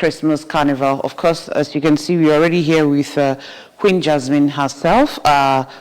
Christmas Carnival. Of course, as you can see, we're already here with Queen Jasmine herself.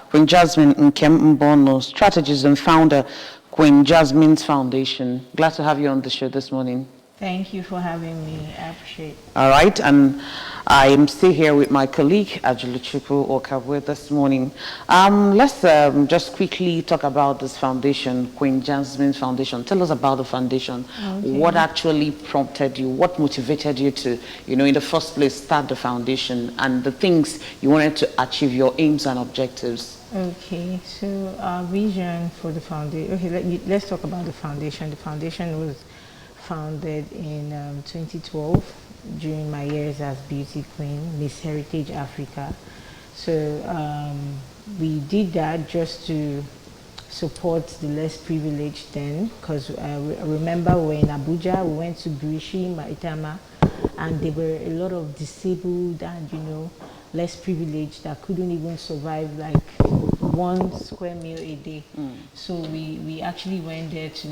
Queen Jasmine Nkem Mbono, strategist and founder, Queen Jasmine's Foundation. Glad to have you on the show this morning. Thank you for having me. I appreciate it. All right, and I am still here with my colleague, Ajuluchukwu Okabwe, this morning. Let's just quickly talk about this foundation, Queen Jasmine's Foundation. Tell us about the foundation. Okay. What actually prompted you? What motivated you to, in the first place, start the foundation and the things you wanted to achieve, your aims and objectives? Okay, so our vision for the foundation. Okay, let's talk about the foundation. The foundation was founded in 2012 during my years as beauty queen, Miss Heritage Africa. So we did that just to support the less privileged then, because I remember we were in Abuja, we went to Birishi, Maitama, and there were a lot of disabled and less privileged that couldn't even survive like 1 square meal a day. So we actually went there to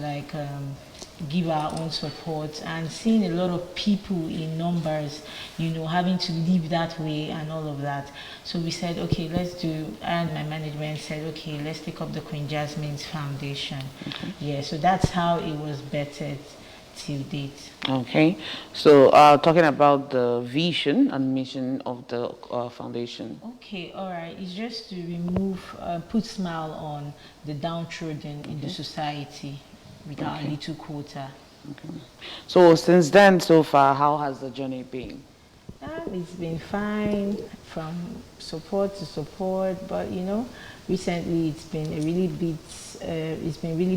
give our own support, and seeing a lot of people in numbers, having to live that way and all of that. So we said, okay, and my management said, okay, let's take up the Queen Jasmine's Foundation. Okay. Yeah, so that's how it was bettered till date. Okay, so talking about the vision and mission of the foundation. Okay, all right, it's just to put smile on the downtrodden in the society with our little quota. Okay. So since then, so far, how has the journey been? It's been fine, from support to support, but recently it's been really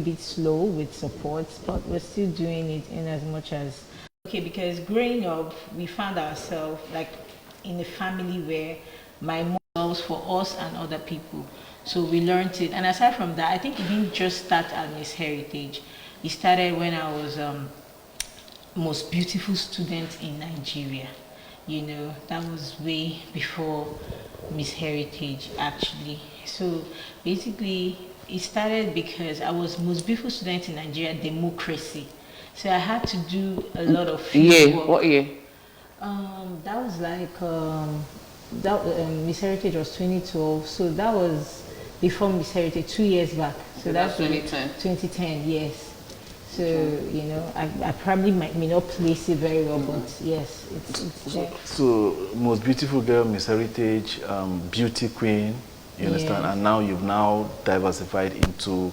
bit slow with support, but we're still doing it in as much as. Okay, because growing up, we found ourselves in a family where my mom was for us and other people. So we learned it, and aside from that, I think it didn't just start at Miss Heritage. It started when I was most beautiful student in Nigeria. That was way before Miss Heritage actually. So basically, it started because I was most beautiful student in Nigeria, democracy. So I had to do a lot of field work. What year? That was Miss Heritage was 2012. So that was before Miss Heritage, 2 years back. So that's 2010. 2010, yes. So I probably may not place it very well, but yes, it's there. So most beautiful girl, Miss Heritage, beauty queen, you understand, and now you've diversified into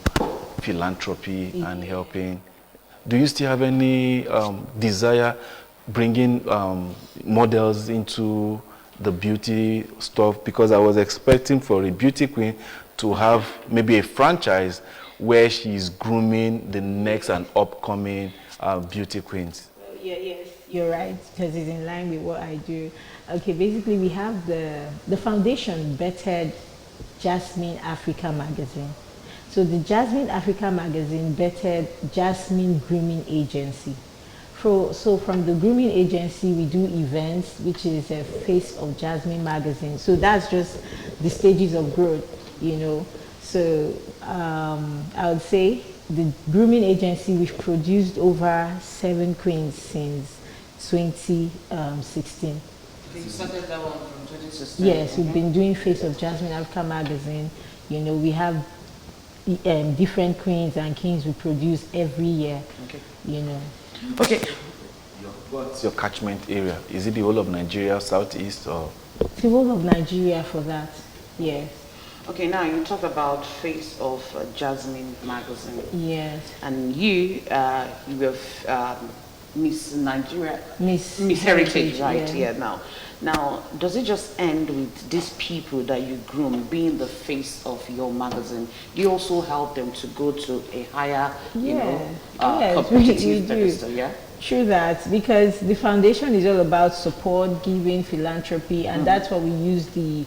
philanthropy and helping. Do you still have any desire bringing models into the beauty stuff? Because I was expecting for a beauty queen to have maybe a franchise where she's grooming the next and upcoming beauty queens. Yes, you're right, because it's in line with what I do. Okay, basically we have the foundation bettered Jasmine Africa magazine. So the Jasmine Africa magazine bettered Jasmine Grooming Agency. So from the grooming agency, we do events, which is a face of Jasmine magazine. So that's just the stages of growth, So I would say the grooming agency, we've produced over 7 queens since 2016. So you started that one from 2016? Yes, we've been doing Face of Jasmine Africa magazine. We have different queens and kings we produce every year. Okay. Okay. What's your catchment area? Is it the whole of Nigeria, Southeast, or? The whole of Nigeria for that, yes. Okay, now you talk about Face of Jasmine magazine. Yes. And you have Miss Nigeria, Miss Heritage, right? Yeah. Now, does it just end with these people that you groom being the face of your magazine? Do you also help them to go to a higher, competitive pedestal? Yeah. True that, because the foundation is all about support, giving, philanthropy, and that's what we use the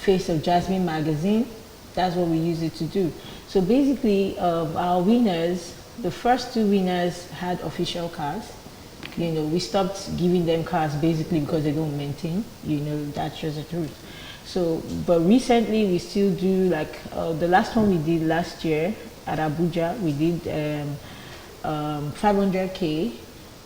Face of Jasmine magazine. That's what we use it to do. So basically, our winners, the first 2 winners had official cars. We stopped giving them cars basically because they don't maintain. That's just the truth. So, but recently we still do the last one we did last year at Abuja. We did 500K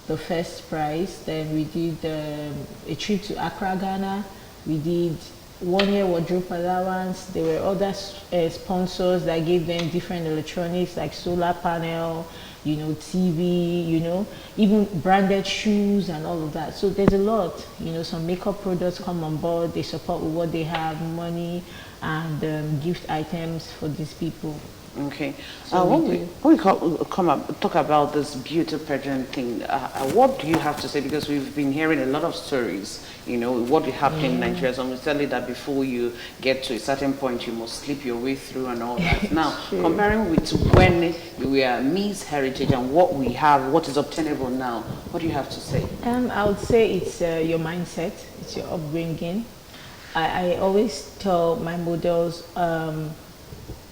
the first prize. Then we did a trip to Accra, Ghana. We did 1 year wardrobe allowance. There were other sponsors that gave them different electronics like solar panel, you know, TV, you know, even branded shoes and all of that. So there's a lot, you know, some makeup products come on board, they support with what they have, money and gift items for these people. Okay. So when we come up, talk about this beauty pageant thing, what do you have to say? Because we've been hearing a lot of stories, you know, what happened in Nigeria. So I'm telling you that before you get to a certain point, you must sleep your way through and all that. Now, Sure. comparing with when you were Miss Heritage and what we have, what is obtainable now, what do you have to say? I would say it's your mindset, it's your upbringing. I always tell my models,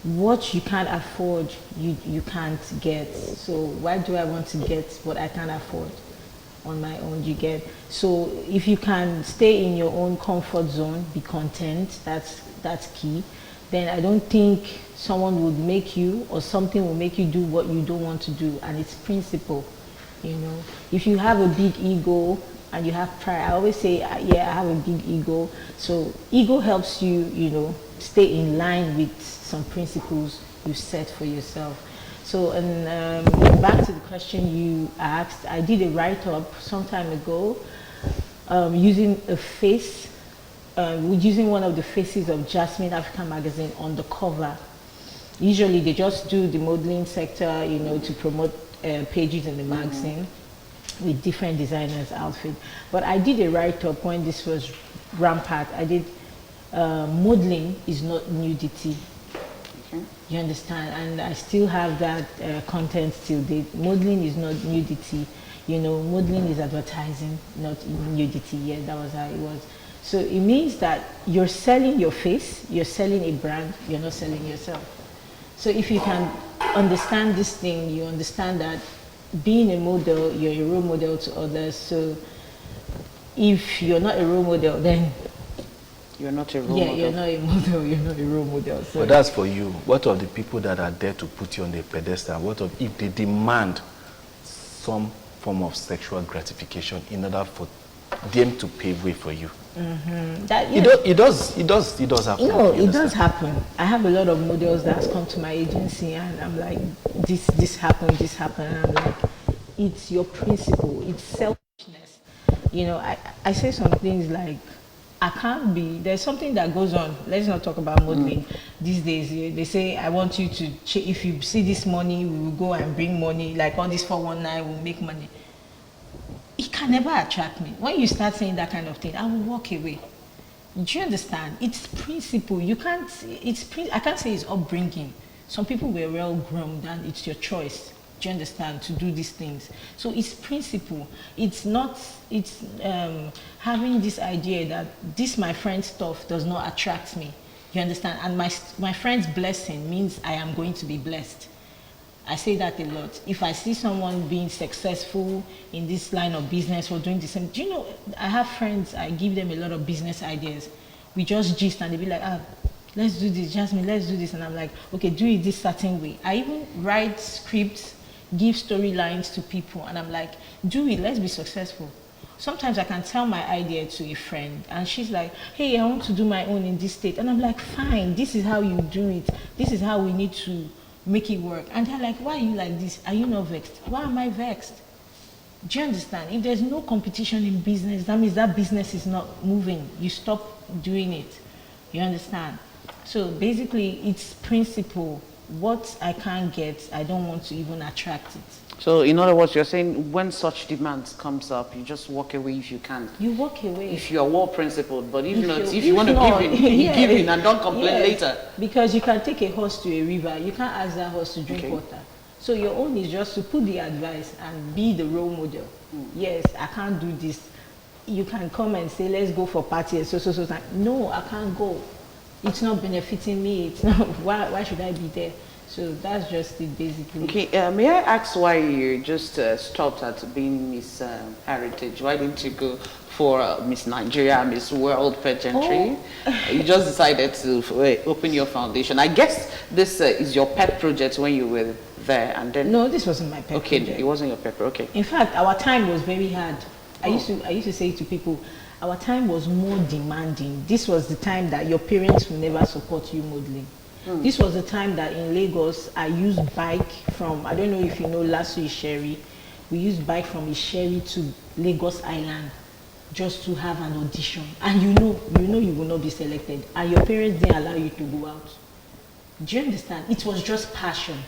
what you can't afford, you can't get. So why do I want to get what I can't afford on my own? You get. So if you can stay in your own comfort zone, be content, that's key. Then I don't think someone would make you or something will make you do what you don't want to do. And it's principle, you know. If you have a big ego and you have pride, I always say, yeah, I have a big ego. So ego helps you, you know, stay in line with some principles you set for yourself. So, and back to the question you asked, I did a write-up some time ago using a face, using one of the faces of Jasmine African magazine on the cover. Usually they just do the modeling sector, you know, to promote pages in the magazine with different designers' outfit. But I did a write-up when this was rampant. I did modeling is not nudity. Okay. You understand? And I still have that content till date. Modeling is not nudity. You know, modeling is advertising, not nudity. Yeah, that was how it was. So it means that you're selling your face, you're selling a brand, you're not selling yourself. So if you can understand this thing, you understand that being a model, you're a role model to others. So if you're not a role model, then You're not a role model. you're not a model, you're not a role model. So But that's for you. What of the people that are there to put you on the pedestal? What of if they demand some form of sexual gratification in order for them to pave way for you? that, It does happen. you know, you it does understand? happen. I have a lot of models that's come to my agency and I'm like, this happened, and I'm like, it's your principle, it's selfishness. You know, I say some things like, I can't be, there's something that goes on, let's not talk about modeling. These days, they say, I want you to, if you see this money, we will go and bring money, like all this 419 will make money. It can never attract me. When you start saying that kind of thing, I will walk away. Do you understand? It's principle. You can't, I can't say it's upbringing. Some people were well groomed and it's your choice. Do you understand? To do these things. So it's principle. It's not, it's having this idea that this my friend's stuff does not attract me. You understand? And my friend's blessing means I am going to be blessed. I say that a lot. If I see someone being successful in this line of business or doing the same, do you know, I have friends, I give them a lot of business ideas. We just gist and they be like, let's do this, Jasmine, let's do this. And I'm like, okay, do it this certain way. I even write scripts, give storylines to people and I'm like, do it, let's be successful. Sometimes I can tell my idea to a friend and she's like, hey, I want to do my own in this state. And I'm like, fine, this is how you do it. This is how we need to make it work. And they're like, why are you like this? Are you not vexed? Why am I vexed? Do you understand? If there's no competition in business, that means that business is not moving. You stop doing it. You understand? So basically, it's principle. What I can't get, I don't want to even attract it. So in other words, you're saying when such demands comes up, you just walk away if you can. You walk away. If you are well principled, but if not, if if you want to not, give in, yeah, give in and don't complain yes, later. Because you can take a horse to a river, you can't ask that horse to drink Okay. water. So your own is just to put the advice and be the role model. Yes, I can't do this. You can come and say, let's go for party and so. No, I can't go. It's not benefiting me. It's not. Why should I be there? So that's just it basically. Okay, may I ask why you just stopped at being Miss Heritage? Why didn't you go for Miss Nigeria, Miss World pageantry? You just decided to open your foundation. I guess this is your pet project when you were there, and then. No, this wasn't my pet Okay, project. it wasn't your pet. Okay. In fact, our time was very hard. I used to say to people, our time was more demanding. This was the time that your parents will never support you modeling. This was the time that in Lagos, I used bike from, I don't know if you know Lasso Isheri. We used bike from Isheri to Lagos Island just to have an audition. And you know you will not be selected. And your parents didn't allow you to go out. Do you understand? It was just passion.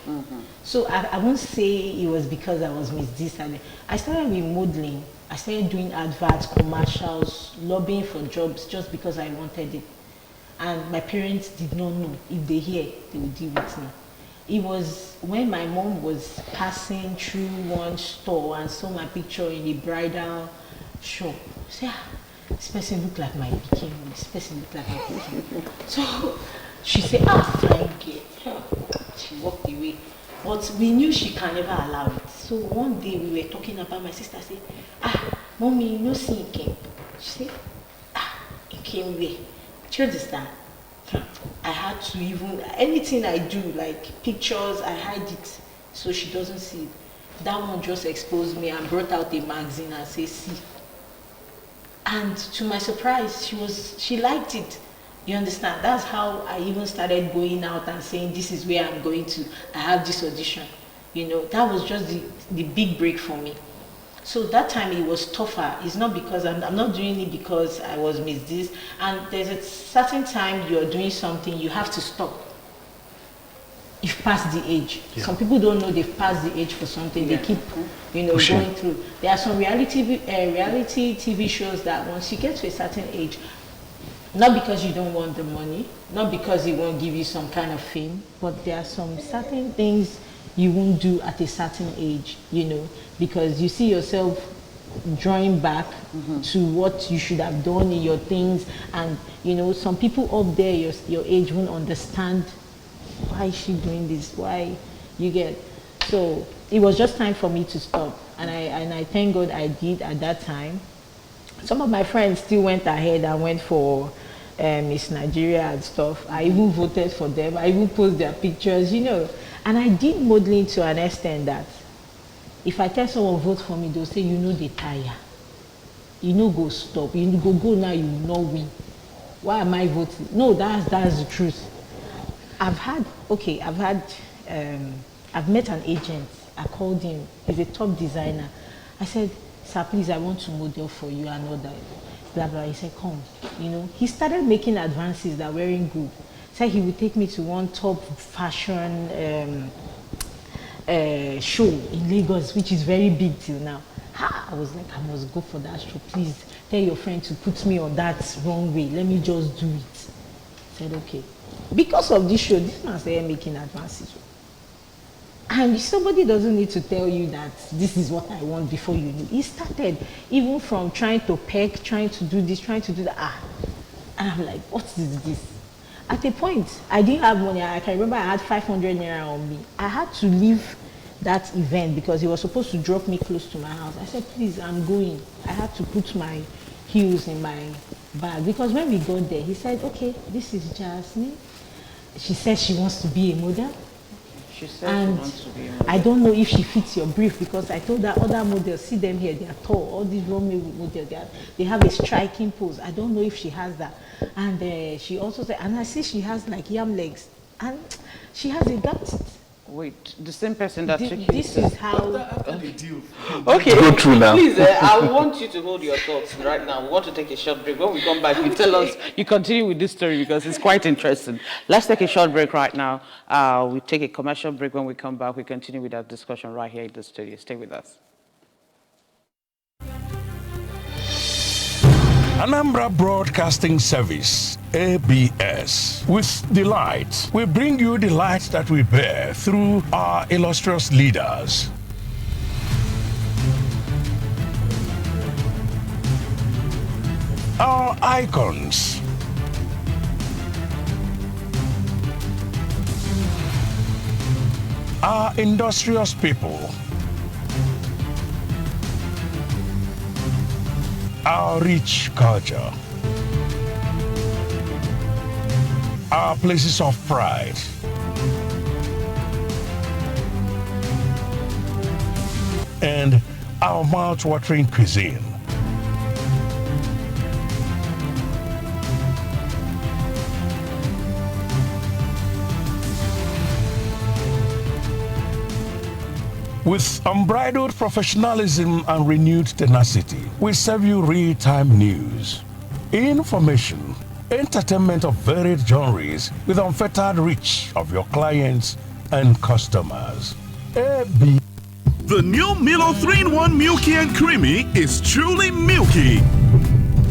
So I won't say it was because I was Miss this and that. I started with modeling. I started doing adverts, commercials, lobbying for jobs just because I wanted it. And my parents did not know. If they hear, they would deal with me. It was when my mom was passing through one store and saw my picture in the bridal shop. She said, this person looked like my bikini. This person looked like my bikini. So she said, fine girl. She walked away. But we knew she can never allow it. So one day we were talking about my sister. I said, mommy, you know, see it came. She said, it came where? Do you understand? I had to even, anything I do, like pictures, I hide it so she doesn't see it. That one just exposed me and brought out a magazine and said, see. And to my surprise, she liked it. You understand? That's how I even started going out and saying, this is where I'm going to, I have this audition. You know, that was just the big break for me. So that time it was tougher. It's not because I'm not doing it because I was Miss this. And there's a certain time you're doing something, you have to stop. You've passed the age. Yeah. Some people don't know they've passed the age for something. They keep, going through. There are some reality TV shows that once you get to a certain age, not because you don't want the money, not because it won't give you some kind of fame, but there are some certain things you won't do at a certain age, because you see yourself drawing back to what you should have done in your things. And, some people up there, your age won't understand, why is she doing this? Why you get? So it was just time for me to stop. And I thank God I did at that time. Some of my friends still went ahead and went for Miss Nigeria and stuff. I even voted for them. I even post their pictures, And I did modeling to an extent that if I tell someone vote for me, they'll say, they tire. Go stop. Go now, you will not win. Why am I voting? No, that's the truth. I've met an agent. I called him. He's a top designer. I said, sir, please, I want to model for you and all that. Blah, blah. He said, come. He started making advances that weren't good. Said he would take me to one top fashion show in Lagos, which is very big till now. I was like, I must go for that show. Please tell your friend to put me on that wrong way. Let me just do it. I said, okay. Because of this show, this man started making advances. And somebody doesn't need to tell you that this is what I want before you know. He started even from trying to peck, trying to do this, trying to do that. And I'm like, what is this? At a point, I didn't have money. I can remember I had 500 naira on me. I had to leave that event because he was supposed to drop me close to my house. I said, please, I'm going. I had to put my heels in my bag because when we got there, he said, okay, this is Jasmine. She said she wants to be a model. She said she wants to be a model. I don't know if she fits your brief because I told her other models, see them here, they are tall. All these runway models, they have a striking pose. I don't know if she has that. And she also said, and I see she has like yam legs. And she has a gut. Wait, the same person that took you. This is how. Okay, go through now. Please, I want you to hold your thoughts right now. We want to take a short break. When we come back, you tell us, you continue with this story because it's quite interesting. Let's take a short break right now. We take a commercial break. When we come back, we continue with our discussion right here in the studio. Stay with us. Anambra Broadcasting Service, ABS. With delight, we bring you the light that we bear through our illustrious leaders. Our icons. our industrious people, our rich culture, our places of pride, and our mouth-watering cuisine. With unbridled professionalism and renewed tenacity, we serve you real-time news, information, entertainment of varied genres with unfettered reach of your clients and customers. AB. The new Milo 3-in-1 Milky and Creamy is truly milky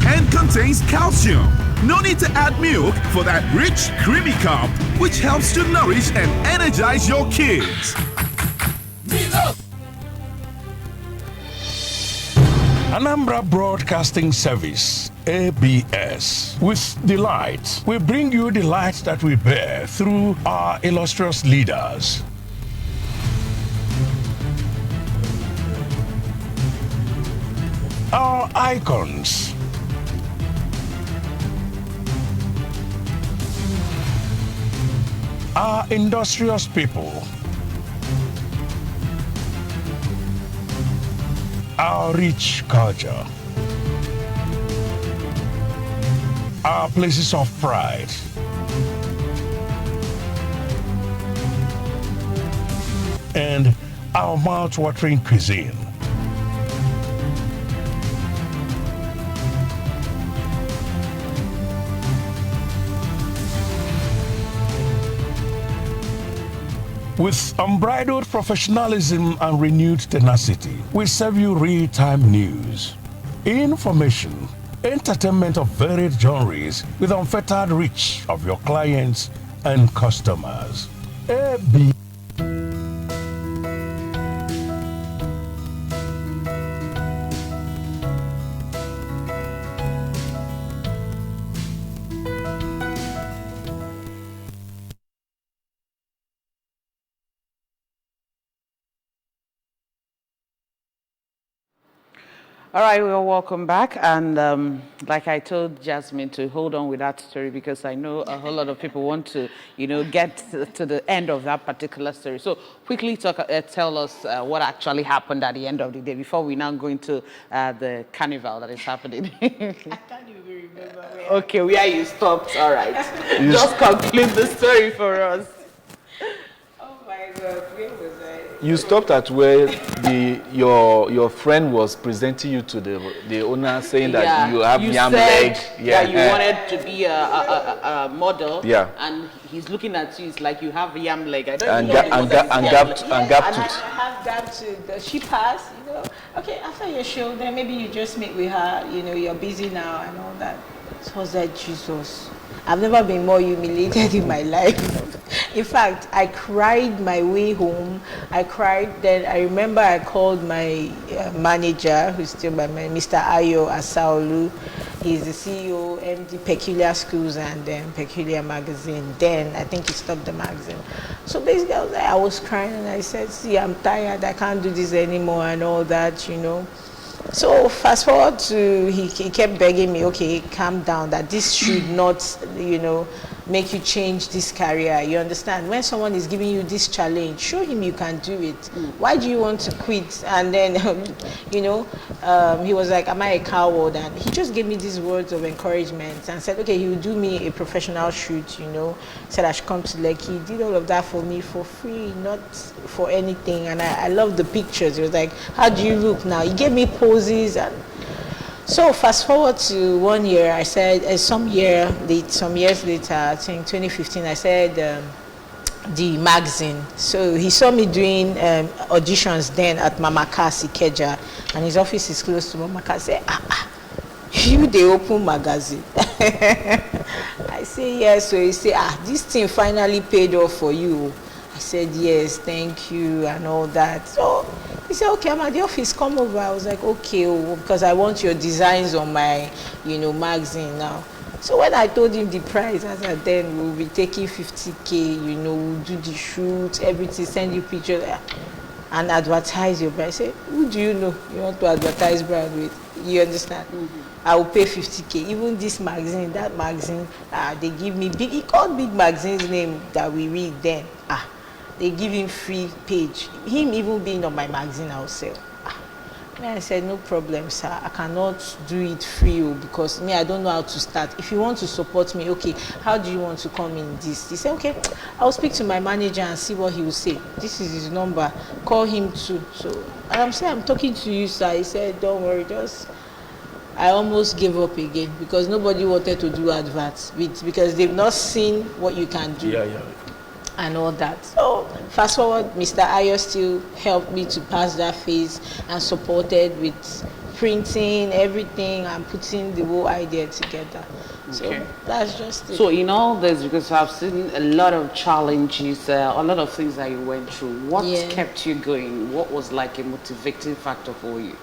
and contains calcium. No need to add milk for that rich, creamy cup, which helps to nourish and energize your kids. Anambra Broadcasting Service, ABS. With delight, we bring you the light that we bear through our illustrious leaders. Our icons. Our industrious people. Our rich culture, our places of pride, and our mouth-watering cuisine. With unbridled professionalism and renewed tenacity, we serve you real-time news, information, entertainment of varied genres with unfettered reach of your clients and customers. AB. All right, well, welcome back. And like I told Jasmine to hold on with that story because I know a whole lot of people want to, get to the end of that particular story. So quickly tell us what actually happened at the end of the day before we now go into the carnival that is happening. I can't even remember where. Okay, where you stopped. All right. Just conclude the story for us. Oh my God, where was I? You stopped at where your friend was presenting you to the owner, saying that you have yam leg. Yeah, you wanted to be a model. Yeah. And he's looking at you. It's like you have yam leg. I don't And know. gap I tooth. have that too. She passed, Okay, after your show, then maybe you just meet with her. You're busy now and all that. So I was like, Jesus, I've never been more humiliated in my life. In fact, I cried my way home. I cried. Then I remember I called my manager, who's still my man, Mr. Ayo Asaolu. He's the CEO, MD, Peculiar Schools and Peculiar Magazine. Then I think he stopped the magazine. So basically, I was crying and I said, see, I'm tired. I can't do this anymore and all that, So fast forward to, he kept begging me, okay, calm down, that this should not, make you change this career. You understand? When someone is giving you this challenge, show him you can do it. Why do you want to quit? And then, he was like, am I a coward? And he just gave me these words of encouragement and said, okay, he will do me a professional shoot, said I should come to Lekki. He did all of that for me for free, not for anything. And I love the pictures. He was like, how do you look now? He gave me poses. And so fast forward to 1 year, I said, some years later, I think 2015, I said the magazine. So he saw me doing auditions then at Mama Cass Ikeja, and his office is close to Mama Cass. Say, you the open magazine. I say yes. So he said, this thing finally paid off for you. I said yes, thank you, and all that. So he said, okay, I'm at the office, come over. I was like, okay, because I want your designs on my, magazine now. So when I told him the price, I said, then we'll be taking 50K, you know, we'll do the shoot, everything, send you pictures and advertise your brand. I said, who do you know you want to advertise brand with? You understand? I will pay 50K. Even this magazine, that magazine, they give me big, he called big magazine's name that we read then. They give him free page. Him even being on my magazine, I'll sell. I said, no problem, sir. I cannot do it free because me, I don't know how to start. If you want to support me, okay, how do you want to come in this? He said, okay, I'll speak to my manager and see what he will say. This is his number. Call him too. So, and I'm saying, I'm talking to you, sir. He said, don't worry, I almost gave up again because nobody wanted to do adverts because they've not seen what you can do. Yeah. And all that. So fast forward, Mr. Ayo still helped me to pass that phase and supported with printing everything and putting the whole idea together. So that's just it. So in all this, because I've seen a lot of challenges, a lot of things that you went through, what kept you going? What was like a motivating factor for you?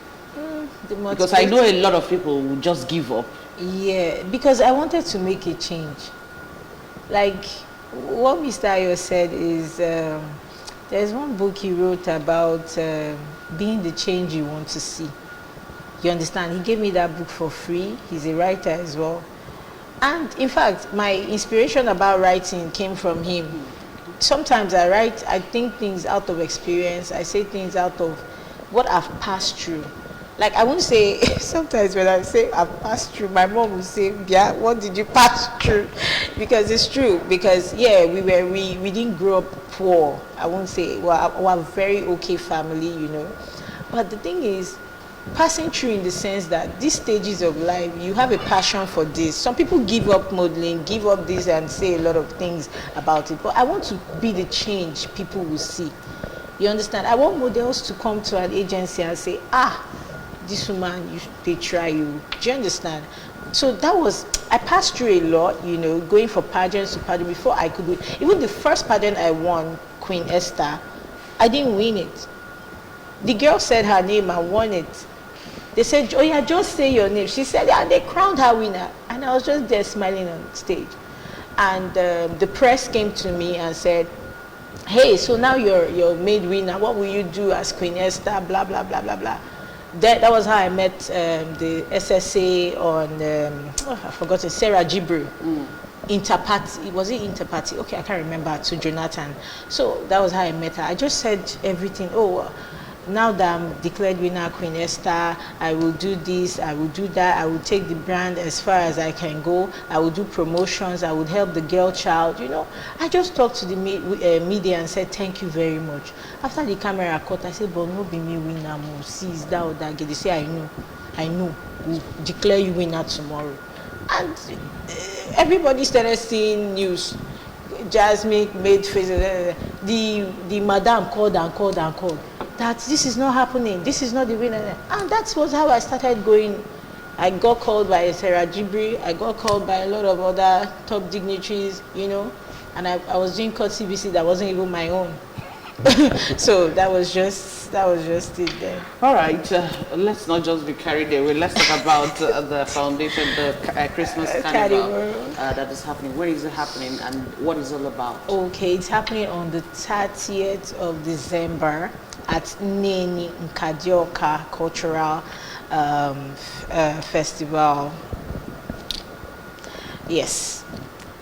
Because I know a lot of people will just give up. Yeah, because I wanted to make a change. Like, what Mr. Ayo said is, there's one book he wrote about being the change you want to see. You understand? He gave me that book for free. He's a writer as well. And in fact, my inspiration about writing came from him. Sometimes I think things out of experience. I say things out of what I've passed through. Like, I won't say, sometimes when I say I've passed through, my mom will say, yeah, what did you pass through? Because it's true. Because, yeah, we didn't grow up poor. I won't say, well, we're a very okay family, you know. But the thing is, passing through in the sense that these stages of life, you have a passion for this. Some people give up modeling, give up this and say a lot of things about it. But I want to be the change people will see. You understand? I want models to come to an agency and say, this woman, they try you. Do you understand? So that was, I passed through a lot, you know, going for pageants to pageant before I could win. Even the first pageant I won, Queen Esther, I didn't win it. The girl said her name and won it. They said, oh yeah, just say your name. She said, yeah, they crowned her winner. And I was just there smiling on stage. And the press came to me and said, hey, so now you're made winner. What will you do as Queen Esther? Blah, blah, blah, blah, blah. That was how I met the SSA on, I forgot it, Sarah Jibril. Interparty, was it Interparty? Okay, I can't remember, to Jonathan. So that was how I met her. I just said everything. Now that I'm declared winner, Queen Esther, I will do this, I will do that, I will take the brand as far as I can go, I will do promotions, I would help the girl child, you know. I just talked to the media and said, thank you very much. After the camera cut, I said, but no be me winner, see, is that or that. They say, I know, we'll declare you winner tomorrow. And everybody started seeing news. Jasmine made faces, the madam called and called and called. That this is not happening, this is not the winner. And that was how I started going. I got called by Sarah Jibri, I got called by a lot of other top dignitaries, you know, and I was doing court CBC that wasn't even my own. So that was just it then. All right, let's not just be carried away. Let's talk about the foundation, the Christmas Carnival that is happening. Where is it happening and what is it all about? Okay, it's happening on the 30th of December at Neni Nkadioka Cultural Festival. Yes.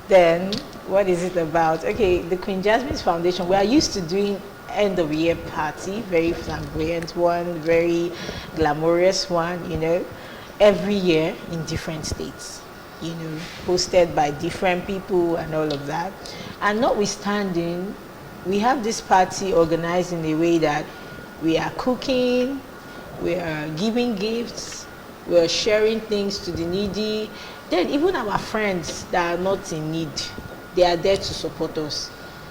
Then, what is it about? Okay, the Queen Jasmine's Foundation, we are used to doing end of year party, very flamboyant one, very glamorous one, you know, every year in different states, you know, hosted by different people and all of that. And notwithstanding, we have this party organized in a way that we are cooking, we are giving gifts, we are sharing things to the needy. Then even our friends that are not in need, they are there to support us.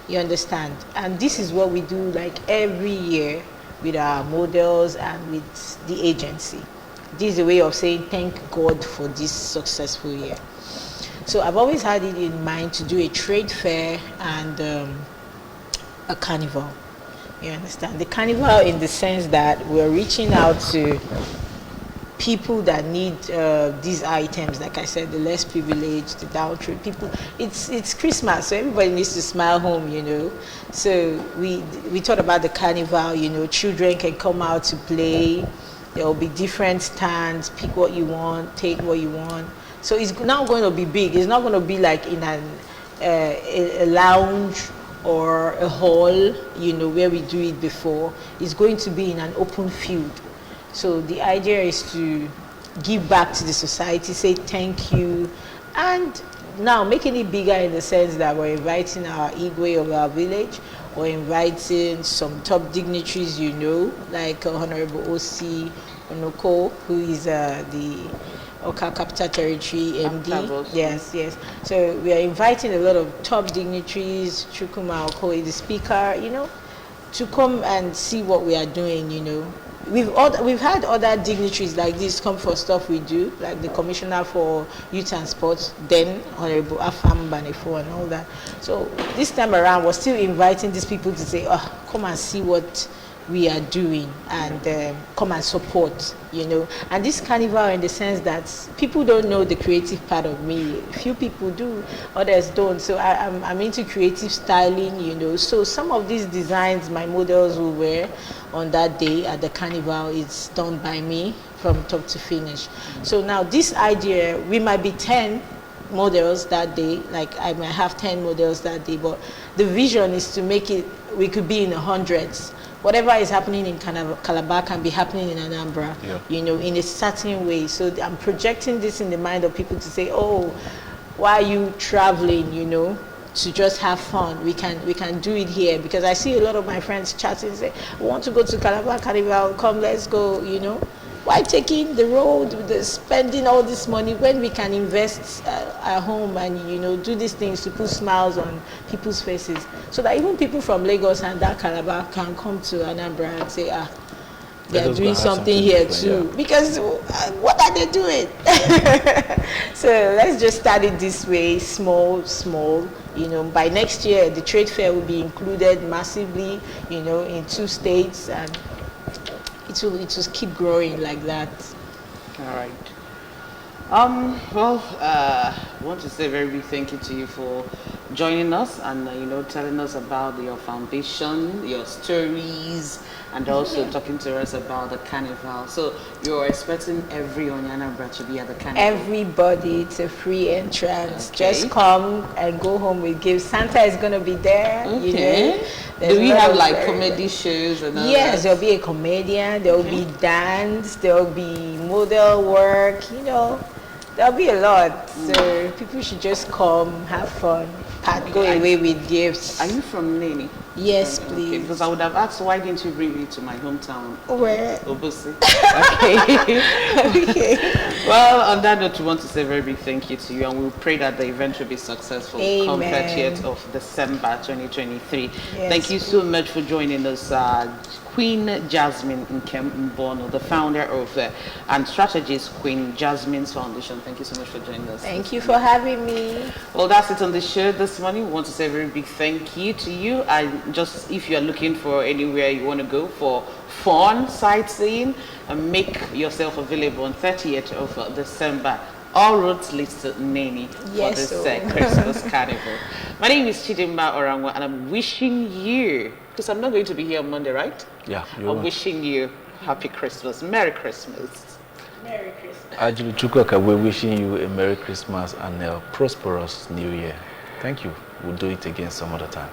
You understand? And this is what we do like every year with our models and with the agency. This is a way of saying thank God for this successful year. So I've always had it in mind to do a trade fair and a carnival. You understand? The carnival in the sense that we're reaching out to people that need these items, like I said, the less privileged, the downtrodden people. It's Christmas, so everybody needs to smile home, you know. So we thought about the carnival, you know, children can come out to play. There will be different stands, pick what you want, take what you want. So it's now going to be big. It's not going to be like in a lounge or a hall, you know, where we do it before. It's going to be in an open field. So the idea is to give back to the society, say thank you, and now making it bigger in the sense that we're inviting our Igwe of our village, we're inviting some top dignitaries, you know, like Honorable O.C. Onoko, who is the Oka Capital Territory MD. Yes, yes. So we are inviting a lot of top dignitaries, Chukuma Okoye, the speaker, you know, to come and see what we are doing, you know. We've had other dignitaries like this come for stuff we do, like the Commissioner for Youth and Sports, then Honorable Afam Banefo and all that. So this time around, we're still inviting these people to say, oh, come and see what we are doing and come and support, you know. And this carnival, in the sense that people don't know the creative part of me. Few people do, others don't. So I'm into creative styling, you know. So some of these designs my models will wear on that day at the carnival is done by me from top to finish. So now this idea, we might be 10 models that day, like I might have 10 models that day, but the vision is to make it, we could be in the hundreds. Whatever is happening in Calabar can be happening in Anambra, you know, in a certain way. So I'm projecting this in the mind of people to say, oh, why are you traveling, you know, to just have fun? We can do it here. Because I see a lot of my friends chatting and say, I want to go to Calabar Carnival, come, let's go, you know. Why taking the road, spending all this money when we can invest at home and, you know, do these things to put smiles on people's faces, so that even people from Lagos and that Calabar can come to Anambra and say, they are doing something here too. Yeah. Because what are they doing? So let's just start it this way, small, you know. By next year, the trade fair will be included massively, you know, in 2 states, and it will keep growing like that. All right. Well, I want to say a very big thank you to you for joining us and, you know, telling us about your foundation, your stories, and also talking to us about the carnival. So you're expecting everyone in Anambra to be at the carnival? Everybody, it's a free entrance. Okay. Just come and go home with gifts. Santa is going to be there. Okay. You know? Do we have like comedy shows and all Yes, that? there'll be a comedian, there'll be dance, there'll be model work, you know. There'll be a lot. So people should just come, have fun, go away with gifts. Are you from Nene? Yes, please. Okay, because I would have asked, why didn't you bring me to my hometown? Where? Obusi. Okay. Okay. Well, on that note, we want to say a very big thank you to you, and we pray that the event will be successful. Amen. Come 30th of December 2023. Yes, thank you so much for joining us, Queen Jasmine Nkembono, the founder of and strategist Queen Jasmine's Foundation. Thank you so much for joining us. Thank you for having me. Well, that's it on the show this morning. We want to say a very big thank you to you. And just if you're looking for anywhere you want to go for fun sightseeing, make yourself available on 30th of December. All roads lead to Nene for this Christmas carnival. My name is Chidimba Orangwa, and I'm wishing you, because I'm not going to be here on Monday, right? Yeah. I'm wishing you Happy Christmas, Merry Christmas. Merry Christmas. Ajulu Chukwuka, we're wishing you a Merry Christmas and a prosperous New Year. Thank you. We'll do it again some other time.